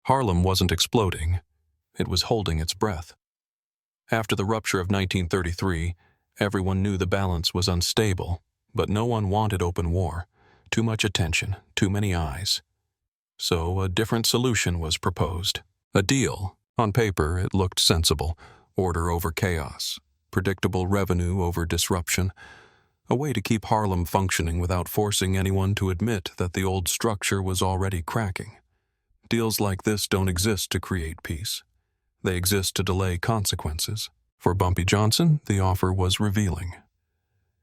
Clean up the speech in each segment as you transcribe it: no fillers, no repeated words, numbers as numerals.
Harlem wasn't exploding. It was holding its breath. After the rupture of 1933, everyone knew the balance was unstable, but no one wanted open war. Too much attention, too many eyes. So a different solution was proposed. A deal. On paper, it looked sensible. Order over chaos. Predictable revenue over disruption. A way to keep Harlem functioning without forcing anyone to admit that the old structure was already cracking. Deals like this don't exist to create peace. They exist to delay consequences. For Bumpy Johnson, the offer was revealing.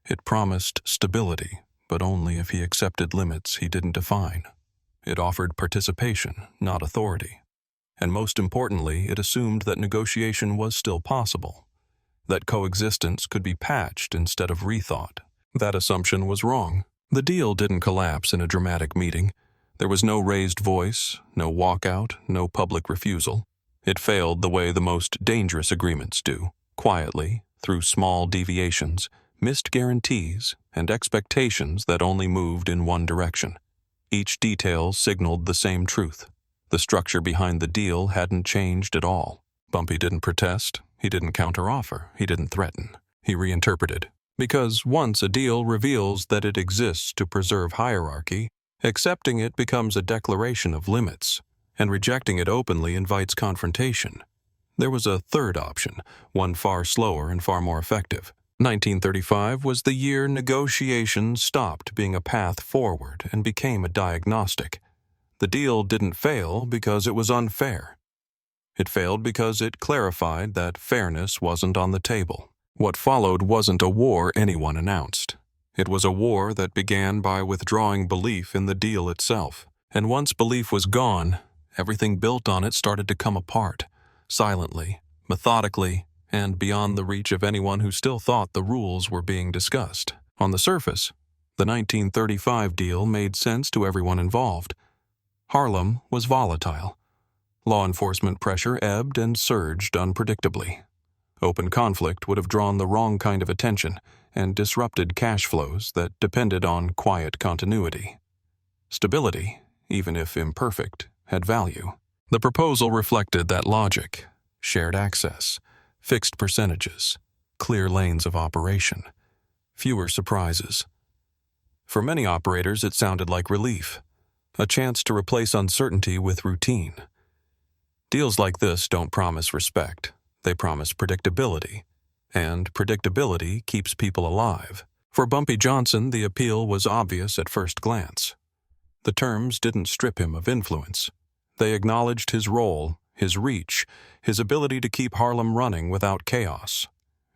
It promised stability, but only if he accepted limits he didn't define. It offered participation, not authority. And most importantly, it assumed that negotiation was still possible, that coexistence could be patched instead of rethought. That assumption was wrong. The deal didn't collapse in a dramatic meeting. There was no raised voice, no walkout, no public refusal. It failed the way the most dangerous agreements do, quietly, through small deviations, missed guarantees, and expectations that only moved in one direction. Each detail signaled the same truth. The structure behind the deal hadn't changed at all. Bumpy didn't protest, he didn't counteroffer, he didn't threaten. He reinterpreted. Because once a deal reveals that it exists to preserve hierarchy, accepting it becomes a declaration of limits, and rejecting it openly invites confrontation. There was a third option, one far slower and far more effective. 1935 was the year negotiation stopped being a path forward and became a diagnostic. The deal didn't fail because it was unfair. It failed because it clarified that fairness wasn't on the table. What followed wasn't a war anyone announced. It was a war that began by withdrawing belief in the deal itself. And once belief was gone, everything built on it started to come apart, silently, methodically, and beyond the reach of anyone who still thought the rules were being discussed. On the surface, the 1935 deal made sense to everyone involved. Harlem was volatile. Law enforcement pressure ebbed and surged unpredictably. Open conflict would have drawn the wrong kind of attention and disrupted cash flows that depended on quiet continuity. Stability, even if imperfect, had value. The proposal reflected that logic: shared access, fixed percentages, clear lanes of operation, fewer surprises. For many operators, it sounded like relief, a chance to replace uncertainty with routine. Deals like this don't promise respect. They promise predictability, and predictability keeps people alive. For Bumpy Johnson, the appeal was obvious at first glance. The terms didn't strip him of influence. They acknowledged his role, his reach, his ability to keep Harlem running without chaos.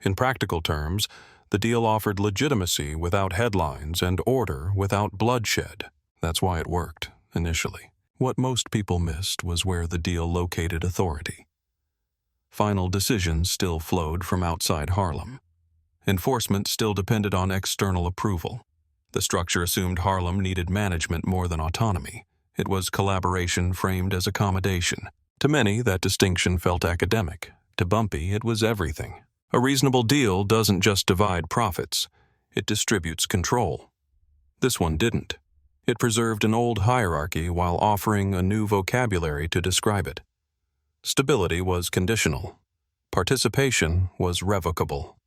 In practical terms, the deal offered legitimacy without headlines and order without bloodshed. That's why it worked, initially. What most people missed was where the deal located authority. Final decisions still flowed from outside Harlem. Enforcement still depended on external approval. The structure assumed Harlem needed management more than autonomy. It was collaboration framed as accommodation. To many, that distinction felt academic. To Bumpy, it was everything. A reasonable deal doesn't just divide profits. It distributes control. This one didn't. It preserved an old hierarchy while offering a new vocabulary to describe it. Stability was conditional. Participation was revocable.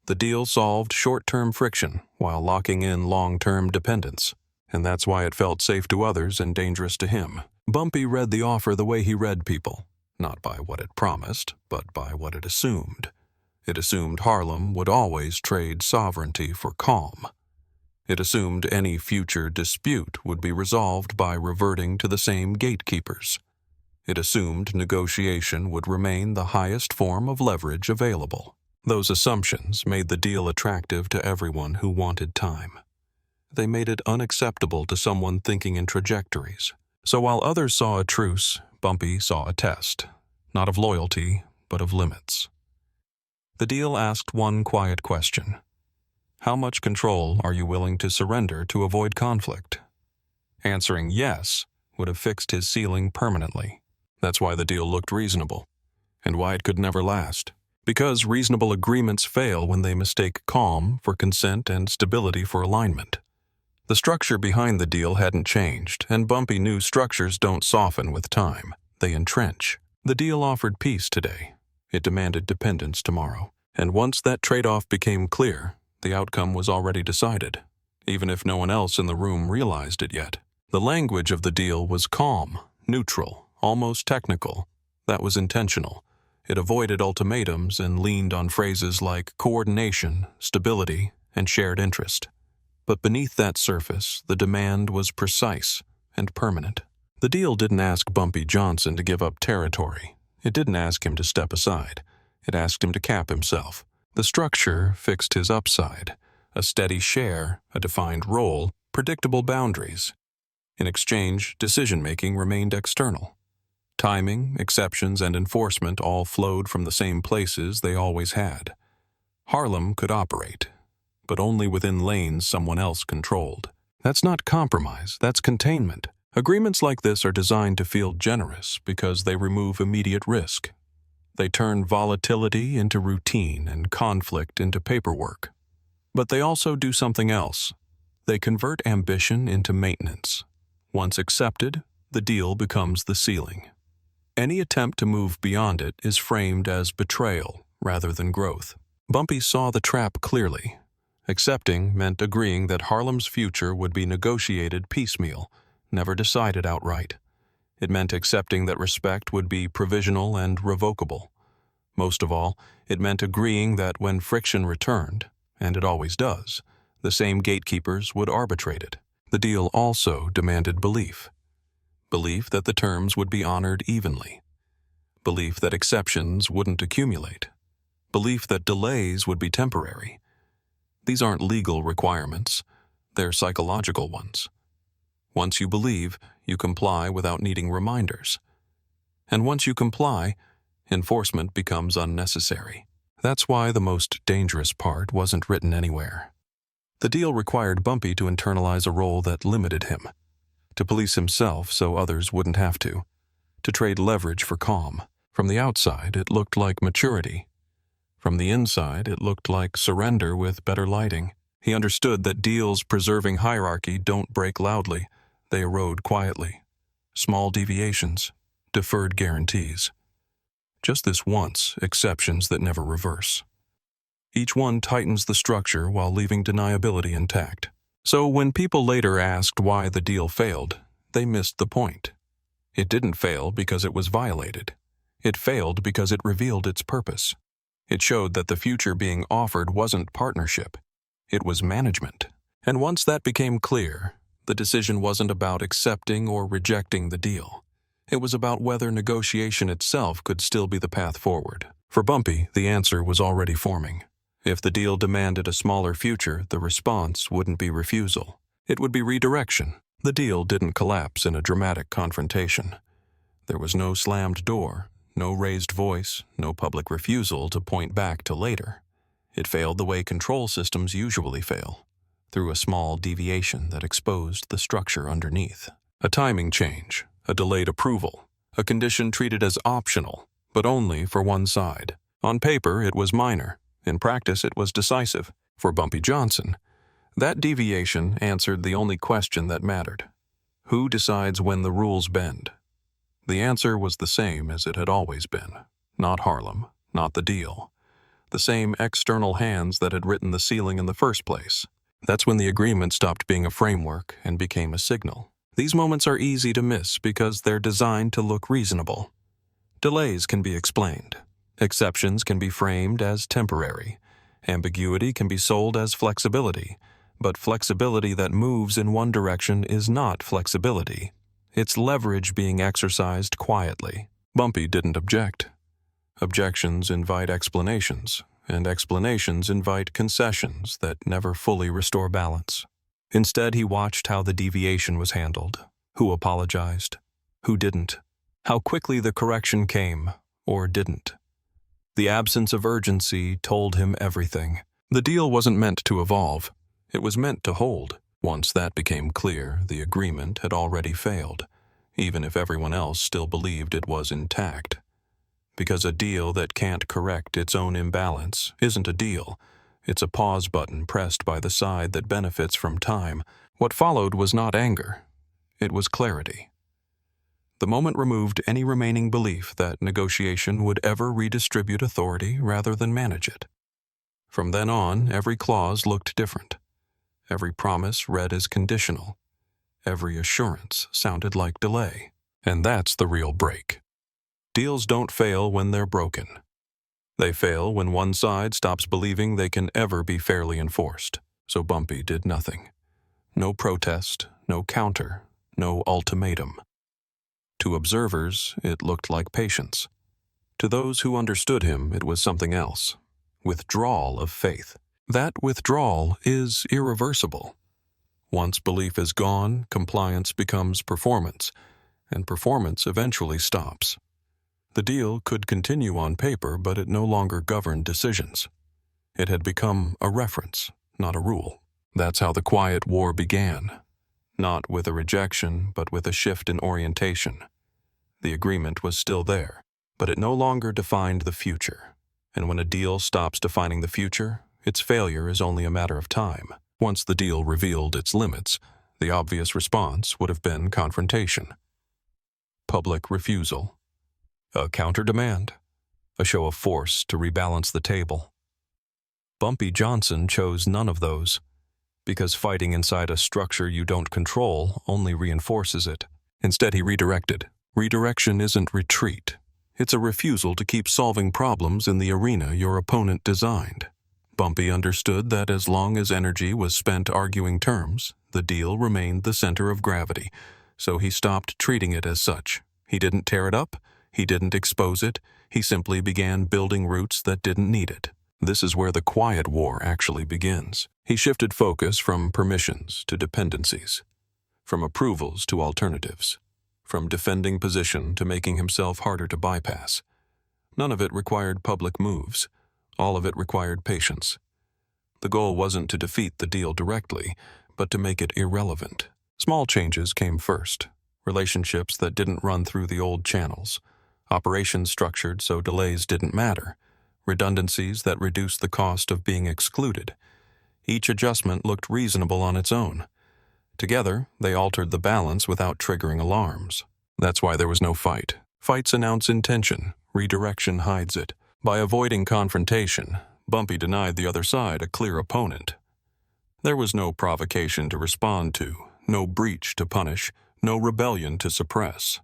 The deal solved short-term friction while locking in long-term dependence, and that's why it felt safe to others and dangerous to him. Bumpy read the offer the way he read people, not by what it promised, but by what it assumed. It assumed Harlem would always trade sovereignty for calm. It assumed any future dispute would be resolved by reverting to the same gatekeepers. It assumed negotiation would remain the highest form of leverage available. Those assumptions made the deal attractive to everyone who wanted time. They made it unacceptable to someone thinking in trajectories. So while others saw a truce, Bumpy saw a test, not of loyalty, but of limits. The deal asked one quiet question: how much control are you willing to surrender to avoid conflict? Answering yes would have fixed his ceiling permanently. That's why the deal looked reasonable, and why it could never last. Because reasonable agreements fail when they mistake calm for consent and stability for alignment. The structure behind the deal hadn't changed, and Bumpy knew structures don't soften with time. they entrench. The deal offered peace today. It demanded dependence tomorrow. And once that trade-off became clear, the outcome was already decided, even if no one else in the room realized it yet. The language of the deal was calm, neutral, almost technical. That was intentional. It avoided ultimatums and leaned on phrases like coordination, stability, and shared interest. But beneath that surface, the demand was precise and permanent. The deal didn't ask Bumpy Johnson to give up territory. It didn't ask him to step aside. It asked him to cap himself. The structure fixed his upside: a steady share, a defined role, predictable boundaries. In exchange, decision-making remained external. Timing, exceptions, and enforcement all flowed from the same places they always had. Harlem could operate, but only within lanes someone else controlled. That's not compromise, that's containment. Agreements like this are designed to feel generous because they remove immediate risk. They turn volatility into routine and conflict into paperwork. But they also do something else. They convert ambition into maintenance. Once accepted, the deal becomes the ceiling. Any attempt to move beyond it is framed as betrayal rather than growth. Bumpy saw the trap clearly. Accepting meant agreeing that Harlem's future would be negotiated piecemeal, never decided outright. It meant accepting that respect would be provisional and revocable. Most of all, it meant agreeing that when friction returned, and it always does, the same gatekeepers would arbitrate it. The deal also demanded belief. Belief that the terms would be honored evenly. Belief that exceptions wouldn't accumulate. Belief that delays would be temporary. These aren't legal requirements. They're psychological ones. Once you believe, you comply without needing reminders. And once you comply, enforcement becomes unnecessary. That's why the most dangerous part wasn't written anywhere. The deal required Bumpy to internalize a role that limited him, to police himself so others wouldn't have to trade leverage for calm. From the outside, it looked like maturity. From the inside, it looked like surrender with better lighting. He understood that deals preserving hierarchy don't break loudly. They erode quietly. Small deviations, deferred guarantees. Just this once, exceptions that never reverse. Each one tightens the structure while leaving deniability intact. So when people later asked why the deal failed, they missed the point. It didn't fail because it was violated. It failed because it revealed its purpose. It showed that the future being offered wasn't partnership. It was management. And once that became clear, the decision wasn't about accepting or rejecting the deal. It was about whether negotiation itself could still be the path forward. For Bumpy, the answer was already forming. If the deal demanded a smaller future, the response wouldn't be refusal. It would be redirection. The deal didn't collapse in a dramatic confrontation. There was no slammed door, no raised voice, no public refusal to point back to later. It failed the way control systems usually fail, through a small deviation that exposed the structure underneath. A timing change, a delayed approval, a condition treated as optional, but only for one side. On paper, it was minor. In practice, it was decisive. For Bumpy Johnson, that deviation answered the only question that mattered. Who decides when the rules bend? The answer was the same as it had always been. Not Harlem, not the deal. The same external hands that had written the ceiling in the first place. That's when the agreement stopped being a framework and became a signal. These moments are easy to miss because they're designed to look reasonable. Delays can be explained. Exceptions can be framed as temporary. Ambiguity can be sold as flexibility. But flexibility that moves in one direction is not flexibility. It's leverage being exercised quietly. Bumpy didn't object. Objections invite explanations, and explanations invite concessions that never fully restore balance. Instead, he watched how the deviation was handled, who apologized, who didn't, how quickly the correction came, or didn't. The absence of urgency told him everything. The deal wasn't meant to evolve. It was meant to hold. Once that became clear, the agreement had already failed, even if everyone else still believed it was intact. Because a deal that can't correct its own imbalance isn't a deal. It's a pause button pressed by the side that benefits from time. What followed was not anger. It was clarity. The moment removed any remaining belief that negotiation would ever redistribute authority rather than manage it. From then on, every clause looked different. Every promise read as conditional. Every assurance sounded like delay. And that's the real break. Deals don't fail when they're broken. They fail when one side stops believing they can ever be fairly enforced. So Bumpy did nothing. No protest, no counter, no ultimatum. To observers, it looked like patience. To those who understood him, it was something else. Withdrawal of faith. That withdrawal is irreversible. Once belief is gone, compliance becomes performance, and performance eventually stops. The deal could continue on paper, but it no longer governed decisions. It had become a reference, not a rule. That's how the quiet war began. Not with a rejection, but with a shift in orientation. The agreement was still there, but it no longer defined the future. And when a deal stops defining the future, its failure is only a matter of time. Once the deal revealed its limits, the obvious response would have been confrontation. Public refusal. A counter-demand. A show of force to rebalance the table. Bumpy Johnson chose none of those, because fighting inside a structure you don't control only reinforces it. Instead, he redirected. Redirection isn't retreat. It's a refusal to keep solving problems in the arena your opponent designed. Bumpy understood that as long as energy was spent arguing terms, the deal remained the center of gravity, so he stopped treating it as such. He didn't tear it up, he didn't expose it, he simply began building roots that didn't need it. This is where the quiet war actually begins. He shifted focus from permissions to dependencies, from approvals to alternatives, from defending position to making himself harder to bypass. None of it required public moves. All of it required patience. The goal wasn't to defeat the deal directly, but to make it irrelevant. Small changes came first. Relationships that didn't run through the old channels. Operations structured so delays didn't matter. Redundancies that reduced the cost of being excluded. Each adjustment looked reasonable on its own. Together, they altered the balance without triggering alarms. That's why there was no fight. Fights announce intention. Redirection hides it. By avoiding confrontation, Bumpy denied the other side a clear opponent. There was no provocation to respond to, no breach to punish, no rebellion to suppress.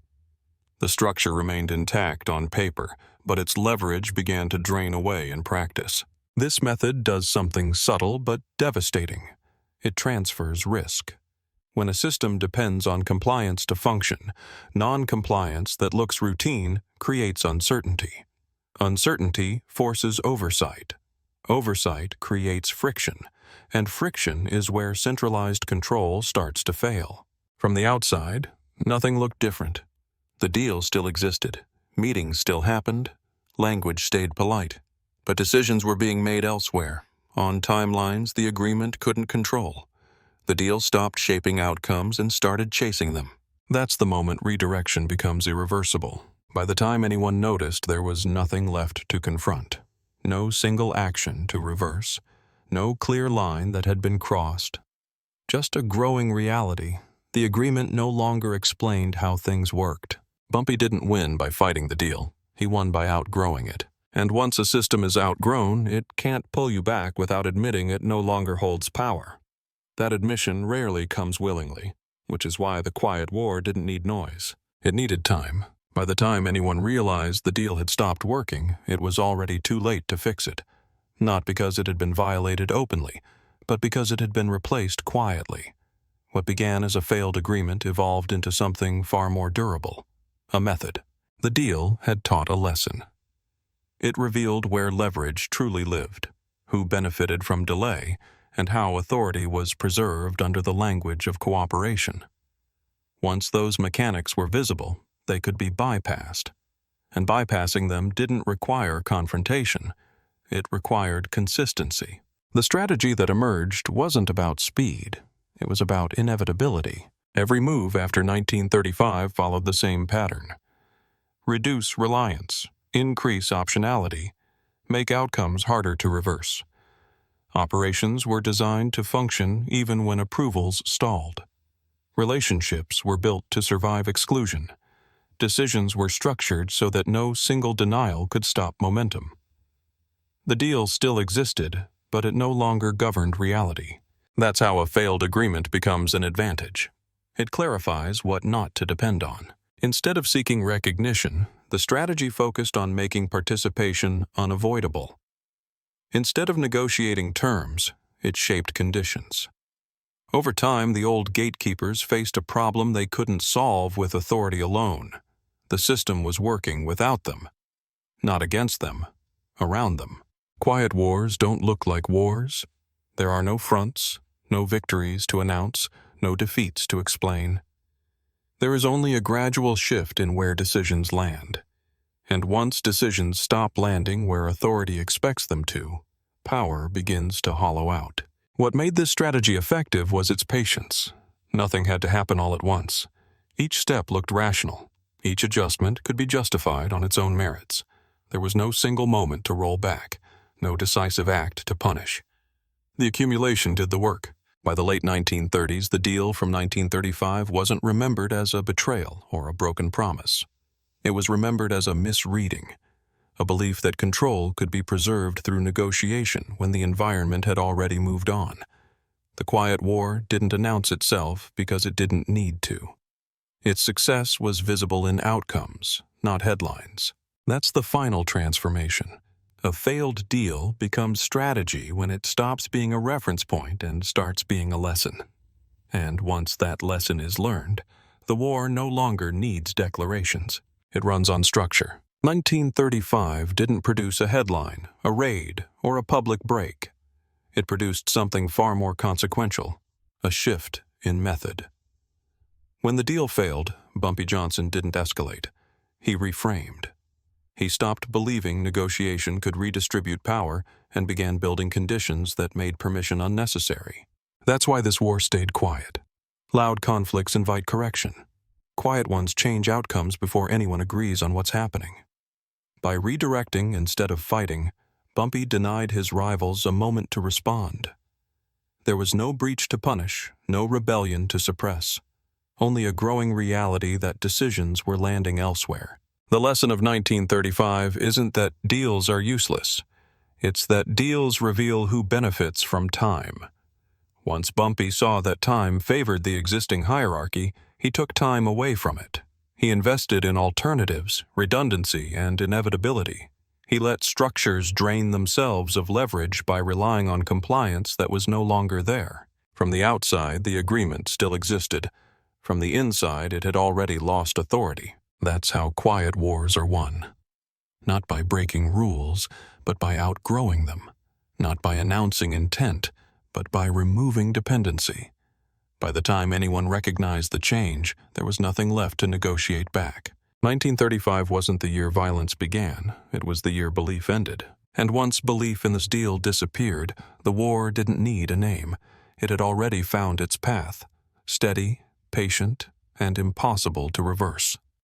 The structure remained intact on paper, but its leverage began to drain away in practice. This method does something subtle but devastating. It transfers risk. When a system depends on compliance to function, non-compliance that looks routine creates uncertainty. Uncertainty forces oversight. Oversight creates friction, and friction is where centralized control starts to fail. From the outside, nothing looked different. The deal still existed, meetings still happened, language stayed polite, but decisions were being made elsewhere, on timelines the agreement couldn't control. The deal stopped shaping outcomes and started chasing them. That's the moment redirection becomes irreversible. By the time anyone noticed, there was nothing left to confront. No single action to reverse. No clear line that had been crossed. Just a growing reality. The agreement no longer explained how things worked. Bumpy didn't win by fighting the deal. He won by outgrowing it. And once a system is outgrown, it can't pull you back without admitting it no longer holds power. That admission rarely comes willingly, which is why the quiet war didn't need noise. It needed time. By the time anyone realized the deal had stopped working, it was already too late to fix it. Not because it had been violated openly, but because it had been replaced quietly. What began as a failed agreement evolved into something far more durable. A method. The deal had taught a lesson. It revealed where leverage truly lived, who benefited from delay, and how authority was preserved under the language of cooperation. Once those mechanics were visible, they could be bypassed. And bypassing them didn't require confrontation. It required consistency. The strategy that emerged wasn't about speed. It was about inevitability. Every move after 1935 followed the same pattern. Reduce reliance, increase optionality, make outcomes harder to reverse. Operations were designed to function even when approvals stalled. Relationships were built to survive exclusion. decisions were structured so that no single denial could stop momentum. The deal still existed, but it no longer governed reality. That's how a failed agreement becomes an advantage. It clarifies what not to depend on. Instead of seeking recognition, the strategy focused on making participation unavoidable. Instead of negotiating terms, it shaped conditions. Over time, the old gatekeepers faced a problem they couldn't solve with authority alone. The system was working without them, not against them, around them. Quiet wars don't look like wars. There are no fronts, no victories to announce, no defeats to explain. There is only a gradual shift in where decisions land. And once decisions stop landing where authority expects them to, power begins to hollow out. What made this strategy effective was its patience. Nothing had to happen all at once. Each step looked rational. Each adjustment could be justified on its own merits. There was no single moment to roll back, no decisive act to punish. The accumulation did the work. By the late 1930s, the deal from 1935 wasn't remembered as a betrayal or a broken promise. It was remembered as a misreading, a belief that control could be preserved through negotiation when the environment had already moved on. The Quiet War didn't announce itself because it didn't need to. Its success was visible in outcomes, not headlines. That's the final transformation. A failed deal becomes strategy when it stops being a reference point and starts being a lesson. And once that lesson is learned, the war no longer needs declarations. It runs on structure. 1935 didn't produce a headline, a raid, or a public break. It produced something far more consequential, a shift in method. When the deal failed, Bumpy Johnson didn't escalate. He reframed. He stopped believing negotiation could redistribute power and began building conditions that made permission unnecessary. That's why this war stayed quiet. Loud conflicts invite correction. Quiet ones change outcomes before anyone agrees on what's happening. By redirecting instead of fighting, Bumpy denied his rivals a moment to respond. There was no breach to punish, no rebellion to suppress, only a growing reality that decisions were landing elsewhere. The lesson of 1935 isn't that deals are useless. It's that deals reveal who benefits from time. Once Bumpy saw that time favored the existing hierarchy, he took time away from it. He invested in alternatives, redundancy, and inevitability. He let structures drain themselves of leverage by relying on compliance that was no longer there. From the outside, the agreement still existed. From the inside, it had already lost authority. That's how quiet wars are won. Not by breaking rules, but by outgrowing them. Not by announcing intent, but by removing dependency. By the time anyone recognized the change, there was nothing left to negotiate back. 1935 wasn't the year violence began, it was the year belief ended. And once belief in this deal disappeared, the war didn't need a name. It had already found its path, steady, patient, and impossible to reverse.